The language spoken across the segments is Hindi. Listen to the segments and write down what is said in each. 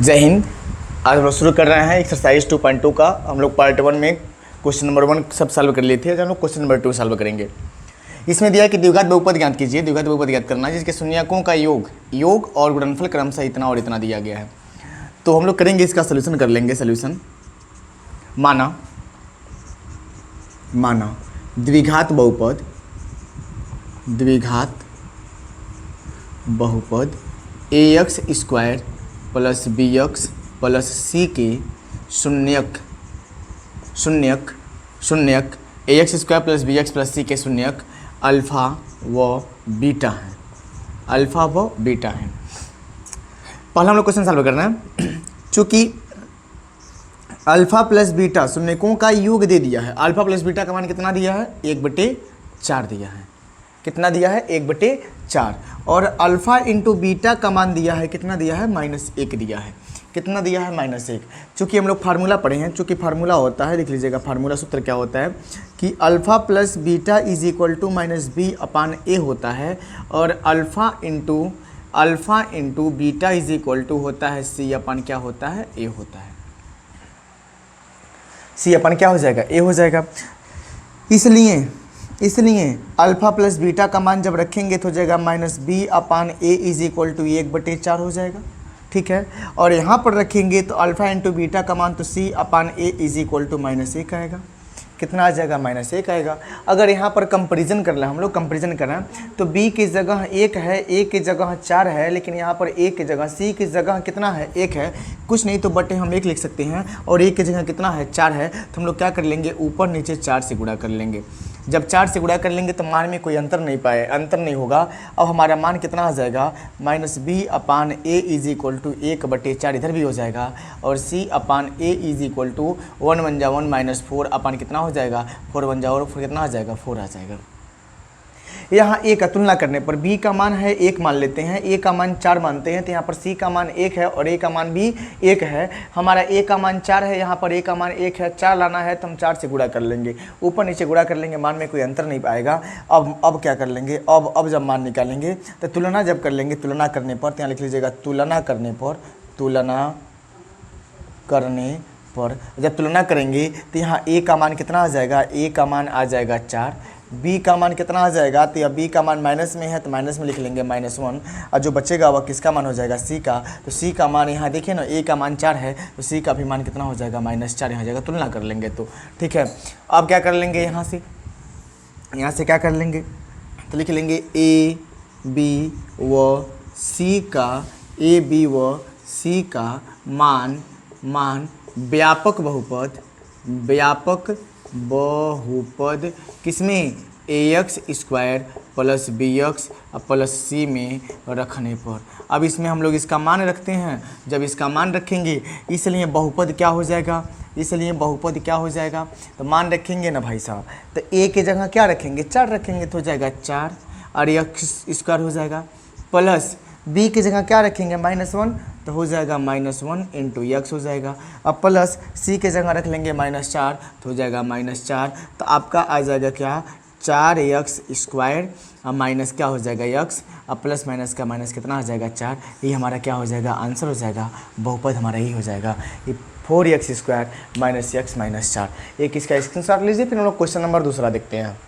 जय हिंद। आज हम लोग शुरू कर रहे हैं एक्सरसाइज 2.2 का। हम लोग पार्ट 1 में क्वेश्चन नंबर 1 सब सॉल्व कर लिए थे। आज हम लोग क्वेश्चन नंबर 2 सॉल्व करेंगे। इसमें दिया है कि द्विघात बहुपद ज्ञात कीजिए। द्विघात बहुपद ज्ञात करना है जिसके शून्यकों का योग और गुणनफल क्रमशः इतना और इतना दिया गया है। तो हम लोग करेंगे, इसका सोल्यूशन कर लेंगे। सोल्यूशन माना द्विघात बहुपद ax square plus bx plus c के शून्यक ax square plus bx plus c के शून्यक अल्फ़ा व बीटा हैं। पहला हम लोग क्वेश्चन सॉल्व करना है। चूँकि अल्फ़ा प्लस बीटा शून्यकों का योग दे दिया है। अल्फ़ा प्लस बीटा का मान कितना दिया है? 1/4 दिया है। कितना दिया है? 1/4। और अल्फ़ा इंटू बीटा का मान दिया है, कितना दिया है? -1 दिया है। कितना दिया है? -1। चूँकि हम लोग फार्मूला पढ़े हैं, चूँकि फार्मूला होता है, लिख लीजिएगा फार्मूला सूत्र क्या होता है कि alpha plus beta is equal to -b/a होता है। और alpha into beta is equal to होता है c/ क्या होता है? a होता है। c/ क्या हो जाएगा? a हो जाएगा। इसलिए अल्फ़ा प्लस बीटा का मान जब रखेंगे तो हो जाएगा -b/a इज इक्वल टू 1/4 हो जाएगा। ठीक है। और यहाँ पर रखेंगे तो अल्फ़ा इंटू बीटा का मान तो c/a इज इक्वल टू -1 आएगा। कितना आ जाएगा? -1 आएगा। अगर यहाँ पर कंपैरिजन कर रहे हैं, हम लोग कंपैरिजन कर रहे हैं, तो b की जगह 1 है, a की जगह 4 है, लेकिन यहाँ पर a की जगह c की जगह कितना है? 1 है। कुछ नहीं तो बटे हम 1 लिख सकते हैं। और a की जगह कितना है? 4 है। तो हम लोग क्या कर लेंगे? ऊपर नीचे 4 से गुणा कर लेंगे। जब 4 से गुणा कर लेंगे तो मान में कोई अंतर नहीं होगा। अब हमारा मान कितना आ जाएगा? -b/a इज इक्वल टू 1/4 इधर भी हो जाएगा। और c/a इज इक्वल टू 1 1 जा 1 -4 कितना हो जाएगा? 4 1 जा 4 कितना आ जाएगा? 4 आ जाएगा। यहाँ a का तुलना करने पर b का मान है 1 मान लेते हैं, a का मान 4 मानते हैं, तो यहाँ पर c का मान 1 है और a का मान भी 1 है। हमारा a का मान 4 है, यहाँ पर a का मान 1 है। 4 लाना है तो हम 4 से गुणा कर लेंगे, ऊपर नीचे गुणा कर लेंगे, मान में कोई अंतर नहीं पाएगा। अब क्या कर लेंगे? अब जब मान निकालेंगे तो तुलना जब कर लेंगे, तुलना करने पर, तो यहाँ लिख लीजिएगा तुलना करने पर जब तुलना करेंगे तो यहाँ a का मान कितना आ जाएगा? a का मान आ जाएगा 4। b का मान कितना आ जाएगा? तो b का मान माइनस में है तो माइनस में लिख लेंगे -1। और जो बचेगा वह किसका मान हो जाएगा? c का। तो c का मान यहाँ देखिए ना, a का मान 4 है तो c का भी मान कितना हो जाएगा? -4 यहाँ जाएगा। तुलना कर लेंगे तो ठीक है। अब क्या कर लेंगे? यहाँ से क्या कर लेंगे? तो लिख लेंगे a b व c का मान व्यापक बहुपद किसमें? ax square plus bx plus c में रखने पर। अब इसमें हम लोग इसका मान रखते हैं। जब इसका मान रखेंगे इसलिए बहुपद क्या हो जाएगा? तो मान रखेंगे ना भाई साहब, तो a की जगह क्या रखेंगे? 4 रखेंगे तो हो जाएगा 4 और x स्क्वायर हो जाएगा। प्लस b की जगह क्या रखेंगे? -1 तो हो जाएगा -1 इंटू x हो जाएगा। अब प्लस c की जगह रख लेंगे -4 तो हो जाएगा -4। तो आपका आ जाएगा क्या? 4x स्क्वायर अब माइनस क्या हो जाएगा? x। अब प्लस माइनस का माइनस कितना आ जाएगा? 4। ये हमारा क्या हो जाएगा? आंसर हो जाएगा। बहुपद हमारा यही हो जाएगा, ये 4x स्क्वायर -x -4। एक इसका स्क्रीनशॉट लीजिए, फिर हम लोग क्वेश्चन नंबर दूसरा देखते हैं।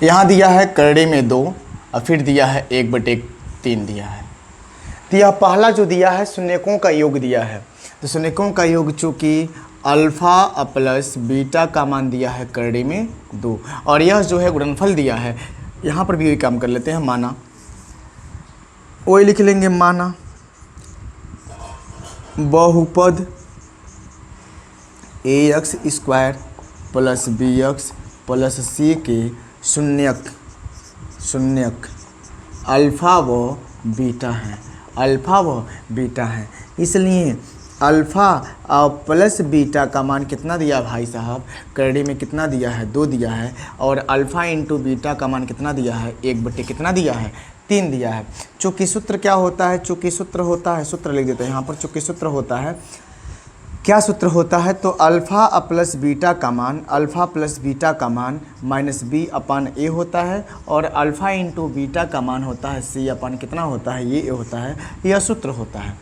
यहाँ दिया है करड़े में 2 और फिर दिया है 1/3 दिया है। तो यह पहला जो दिया है शून्यकों का योग दिया है। तो शून्यकों का योग चूँकि अल्फ़ा प्लस बीटा का मान दिया है करड़े में 2 और यह जो है गुणनफल दिया है। यहाँ पर भी वही काम कर लेते हैं, माना वही लिख लेंगे, माना बहुपद ax square plus bx plus c के शून्यक अल्फ़ा व बीटा है। इसलिए अल्फ़ा प्लस बीटा का मान कितना दिया भाई साहब? करड़े में कितना दिया है? 2 दिया है। और अल्फ़ा इंटू बीटा का मान कितना दिया है? 1/कितना दिया है? 3 दिया है। चूँकि सूत्र क्या होता है? सूत्र लिख देते हैं यहाँ पर। चूँकि सूत्र होता है क्या सूत्र होता है, तो अल्फ़ा प्लस बीटा का मान, अल्फ़ा प्लस बीटा का मान माइनस बी अपान ए होता है, और अल्फ़ा इंटू बीटा का मान होता है सी अपान कितना होता है, ये होता है, यह सूत्र होता है।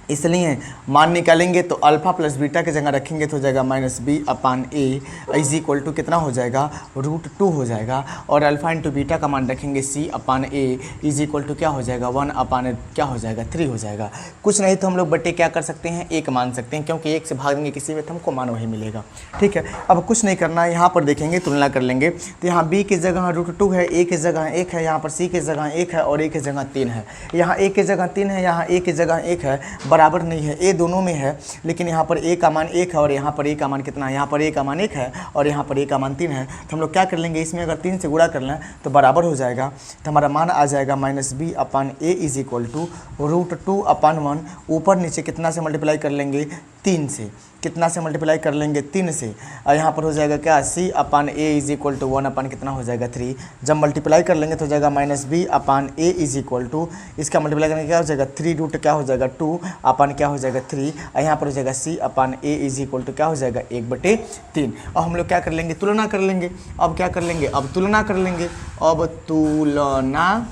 इसलिए मान निकालेंगे तो अल्फ़ा प्लस बीटा की जगह रखेंगे तो हो जाएगा minus B upon a is equal to कितना हो जाएगा, √2 हो जाएगा, और अल्फ़ा इंटू बीटा का मान रखेंगे सी अपान ए इज इक्वल टू क्या हो जाएगा, 1 अपान क्या हो जाएगा, 3 हो जाएगा। कुछ नहीं तो हम लोग बटे क्या कर सकते हैं, 1 मान सकते हैं, क्योंकि 1 से भाग देंगे किसी में तो हमको मान वही मिलेगा। ठीक है, अब कुछ नहीं करना है, यहाँ पर देखेंगे तुलना कर लेंगे, तो यहाँ बी की जगह √2 है, ए की जगह 1 है, यहाँ पर सी की जगह 1 है, और ए की जगह 3 है, यहाँ ए की जगह 3 है, यहाँ ए की जगह 1 है, बराबर नहीं है, ए दोनों में है, लेकिन यहाँ पर ए का मान 1 है और यहाँ पर ए का मान कितना है, यहाँ पर ए का मान 1 है और यहाँ पर ए का मान 3 है, तो हम लोग क्या कर लेंगे, इसमें अगर 3 से गुणा कर लें तो बराबर हो जाएगा, तो हमारा मान आ जाएगा minus B upon a is equal to √2 upon 1, ऊपर नीचे कितना से मल्टीप्लाई कर लेंगे, 3 से, कितना से मल्टीप्लाई कर लेंगे, 3 से, और यहाँ पर हो जाएगा क्या, सी अपान ए इज इक्वल टू 1 अपान कितना हो जाएगा, 3, जब मल्टीप्लाई कर लेंगे तो हो जाएगा minus B upon a is equal to, इसका मल्टीप्लाई करने क्या हो जाएगा, 3 क्या हो जाएगा, 2 अपान क्या हो जाएगा, 3, और यहाँ पर हो जाएगा सी अपान ए इज इक्वल टू क्या हो जाएगा, 1/3। और हम लोग क्या कर लेंगे, तुलना कर लेंगे। अब क्या कर लेंगे, अब तुलना कर लेंगे, अब तुलना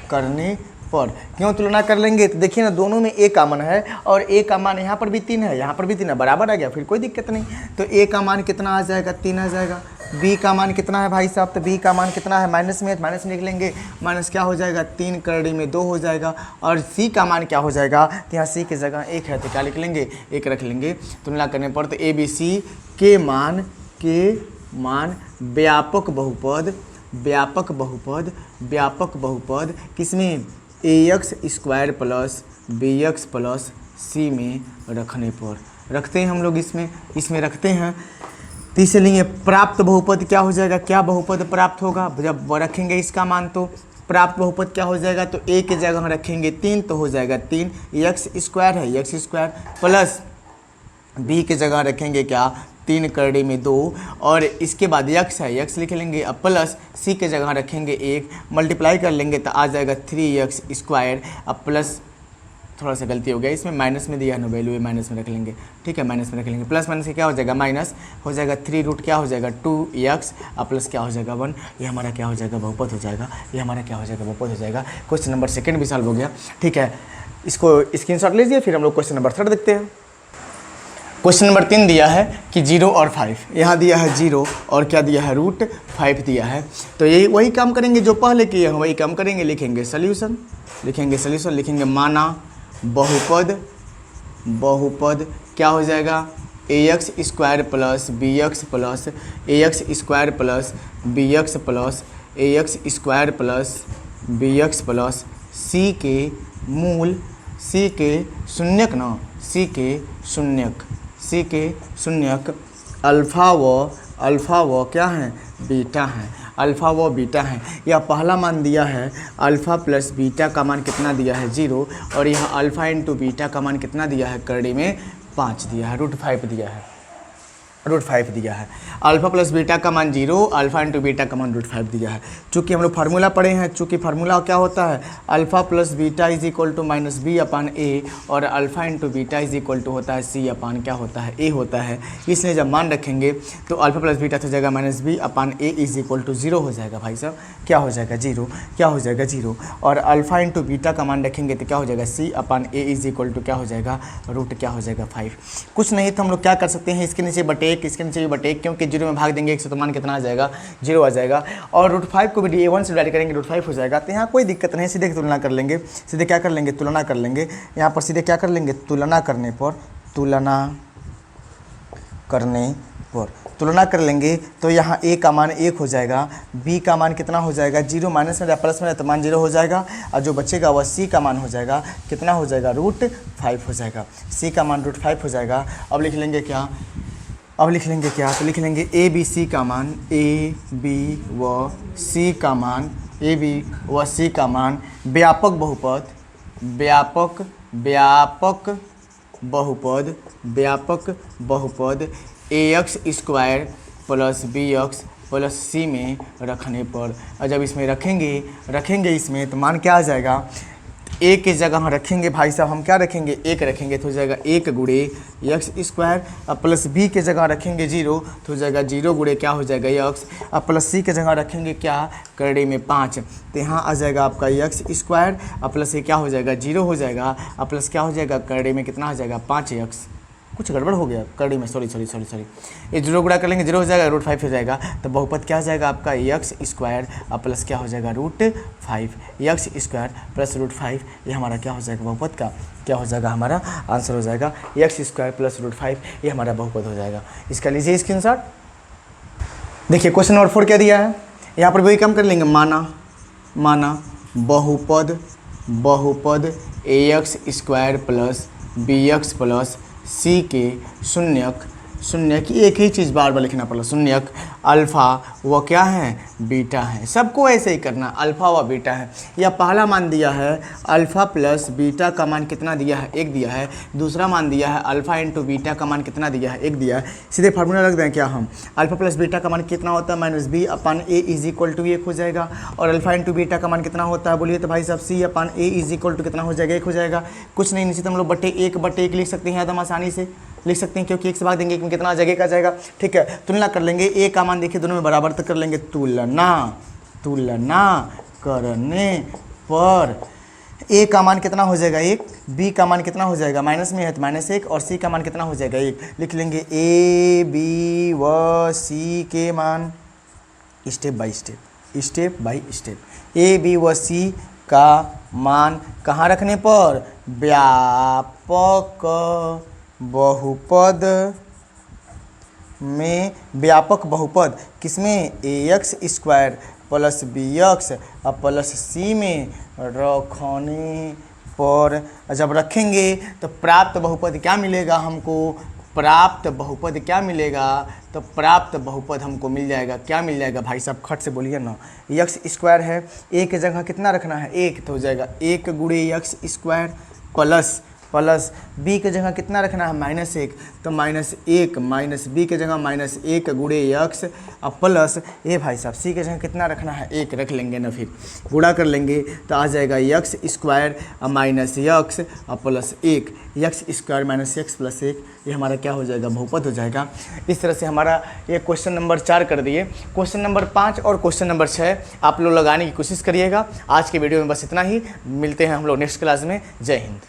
करने पर क्यों तुलना कर लेंगे, तो देखिए ना दोनों में ए का मान है और ए का मान यहाँ पर भी 3 है, यहाँ पर भी 3 है, बराबर आ गया, फिर कोई दिक्कत नहीं। तो ए का मान कितना आ जाएगा, 3 आ जाएगा। बी का मान कितना है भाई साहब, तो बी का मान कितना है, माइनस में, माइनस लिख लेंगे, माइनस क्या हो जाएगा, 3 करड़ी में 2 हो जाएगा। और सी का मान क्या हो जाएगा, तो यहाँ सी की जगह 1 है तो क्या लिख लेंगे, 1 रख लेंगे। तुलना करने पर तो ए बी सी के मान व्यापक बहुपद, व्यापक बहुपद किसमें, ax² प्लस bx प्लस सी में रखने पर, रखते हैं हम लोग इसमें रखते हैं। तो इसलिए प्राप्त बहुपद क्या हो जाएगा, क्या बहुपद प्राप्त होगा, जब रखेंगे इसका मान तो प्राप्त बहुपद क्या हो जाएगा, तो a की जगह रखेंगे 3 तो हो जाएगा 3, x² है x² प्लस b की जगह रखेंगे क्या, 3 करड़ी में 2, और इसके बाद x है, x लिख लेंगे, अब प्लस c के जगह रखेंगे 1, मल्टीप्लाई कर लेंगे तो आ जाएगा 3x², अब प्लस थोड़ा सा गलती हो गया, इसमें माइनस में दिया है ना वैल्यू, माइनस में रख लेंगे, ठीक है, माइनस में रख लेंगे, प्लस माइनस से क्या हो जाएगा, माइनस हो जाएगा 3 क्या हो जाएगा 2x, अब प्लस क्या हो जाएगा 1, ये हमारा क्या हो जाएगा, बहुपद हो जाएगा, ये हमारा क्या हो जाएगा, बहुपद हो जाएगा। क्वेश्चन नंबर 2 भी सॉल्व हो गया। ठीक है, इसको स्क्रीनशॉट लीजिए, फिर हम लोग क्वेश्चन नंबर 3 देखते हैं। क्वेश्चन नंबर 3 दिया है कि 0 और 5, यहाँ दिया है 0 और क्या दिया है, √5 दिया है। तो यही वही काम करेंगे जो पहले किए हैं, वही काम करेंगे, लिखेंगे सॉल्यूशन, लिखेंगे माना बहुपद क्या हो जाएगा, ax² plus bx plus ax² plus bx plus ax² plus bx plus c के मूल, c के शून्यक ना, c के शून्यक अल्फ़ा व क्या है, बीटा है, अल्फ़ा व बीटा है। यह पहला मान दिया है, अल्फ़ा प्लस बीटा का मान कितना दिया है, 0, और यह अल्फ़ा इंटू बीटा का मान कितना दिया है, करड़ी में 5 दिया है, √5 दिया है, √5 दिया है। अल्फ़ा प्लस बीटा का मान 0, अल्फ़ा इंटू बीटा का मान √5 दिया है। चूँकि हम लोग फार्मूला पढ़े हैं, चूँकि फार्मूला क्या होता है, alpha plus beta is equal to minus B upon A, और alpha into beta is equal to होता है सी अपान क्या होता है, ए होता है। इसलिए जब मान रखेंगे तो अल्फ़ा प्लस बीटा हो जाएगा minus B upon a is equal to 0 हो जाएगा भाई साहब, क्या हो जाएगा 0, क्या हो जाएगा 0, और अल्फ़ा इंटू बीटा का मान रखेंगे तो क्या हो जाएगा, सी अपान ए इज इक्वल टू क्या हो जाएगा, क्या हो जाएगा 5। कुछ नहीं तो हम लोग क्या कर सकते हैं, इसके नीचे बटे 1, इसके नीचे भी बटे 1, क्योंकि 0 में भाग देंगे 1 से तो मान कितना आ जाएगा, 0 आ जाएगा, और √5 को भी a1 से डिवाइड करेंगे √5 हो जाएगा। तो यहाँ कोई दिक्कत नहीं, सीधे तुलना कर लेंगे, सीधे क्या कर लेंगे, तुलना कर लेंगे, यहाँ पर सीधे क्या कर लेंगे, तुलना कर लेंगे तो यहाँ a का मान 1 हो जाएगा, b का मान कितना हो जाएगा, 0, माइनस में या प्लस में तो मान 0 हो जाएगा, और जो बचेगा वह c का मान हो जाएगा, कितना हो जाएगा, √5 हो जाएगा, c का मान √5 हो जाएगा। अब लिख लेंगे क्या, तो लिख लेंगे a b c का मान, a b व c का मान व्यापक बहुपद ax² plus bx plus c में रखने पर, और जब इसमें रखेंगे इसमें तो मान क्या आ जाएगा, ए की जगह रखेंगे भाई साहब हम क्या रखेंगे, एक रखेंगे तो हो जाएगा 1 गुणे एक्स स्क्वायर। अब प्लस बी के जगह रखेंगे 0 तो हो जाएगा 0 गुणे क्या हो जाएगा एक्स। अब प्लस सी के जगह रखेंगे क्या, करड़े में 5, तो यहाँ आ जाएगा आपका एक्स स्क्वायर। अब प्लस ये क्या हो जाएगा 0 हो जाएगा। अब प्लस क्या हो जाएगा, करड़े में कितना हो जाएगा 5x, कुछ गड़बड़ हो गया करड़ी में, सॉरी ये 0 गुणा कर लेंगे 0 हो जाएगा, √5 हो जाएगा। तो बहुपद क्या हो जाएगा आपका एक्स स्क्वायर अब प्लस क्या हो जाएगा √5 एक्स स्क्वायर प्लस √5, ये हमारा क्या हो जाएगा बहुपद का क्या हो जाएगा, हमारा आंसर हो जाएगा एक्स स्क्वायर प्लस √5, ये हमारा बहुपद हो जाएगा। इसका लीजिए स्क्रीनशॉट। देखिए क्वेश्चन नंबर 4 क्या दिया है, यहाँ पर वही काम कर लेंगे, माना बहुपद ax square plus bx plus C के शून्यक एक ही चीज़ बार बार लिखना पड़ा, शून्यक अल्फ़ा व क्या है बीटा है। सबको ऐसे ही करना, अल्फ़ा व बीटा है। या पहला मान दिया है अल्फ़ा प्लस बीटा का मान कितना दिया है, 1 दिया है। दूसरा मान दिया है अल्फ़ा इंटू बीटा का मान कितना दिया है, 1 दिया है। सीधे फार्मूला रख दें क्या हम, अल्फ़ा प्लस बीटा का मान कितना होता है -b/a = 1 हो जाएगा। और अल्फ़ा इंटू बीटा का मान कितना होता है बोलिए तो भाई साहब c/a = कितना हो जाएगा, 1 हो जाएगा। कुछ नहीं, नीचे तो हम लोग बटे एक लिख सकते हैं, एकदम आसानी से लिख सकते हैं क्योंकि 1 से भाग देंगे कि कितना जगह का जाएगा। ठीक है, तुलना कर लेंगे, ए का मान देखिए दोनों में बराबर तक कर लेंगे। तुलना करने पर ए का मान कितना हो जाएगा 1, बी का मान कितना हो जाएगा, माइनस में है तो -1, और सी का मान कितना हो जाएगा 1। लिख लेंगे ए बी व सी के मान step by step. A B व सी का मान कहाँ रखने पर, व्यापक बहुपद में, व्यापक बहुपद किसमें, ax स्क्वायर प्लस bx और प्लस c में रखने पर। जब रखेंगे तो प्राप्त बहुपद क्या मिलेगा हमको, प्राप्त बहुपद क्या मिलेगा, तो प्राप्त बहुपद हमको मिल जाएगा, क्या मिल जाएगा भाई साहब, खट से बोलिए ना। एक्स स्क्वायर है, ए की जगह कितना रखना है 1 तो हो जाएगा 1 गुणे एक्स स्क्वायर प्लस बी की जगह कितना रखना है -1 तो -1 माइनस बी की जगह -1 गुणे एक्स और प्लस ए भाई साहब सी की जगह कितना रखना है 1 रख लेंगे ना, फिर गुणा कर लेंगे तो आ जाएगा एक्स स्क्वायर माइनस एक्स और plus 1 x square minus x plus 1, ये हमारा क्या हो जाएगा बहुपद हो जाएगा। इस तरह से हमारा ये क्वेश्चन नंबर 4 कर दिए। क्वेश्चन नंबर 5 और क्वेश्चन नंबर 6 आप लोग लगाने की कोशिश करिएगा। आज के वीडियो में बस इतना ही, मिलते हैं हम लोग नेक्स्ट क्लास में। जय हिंद।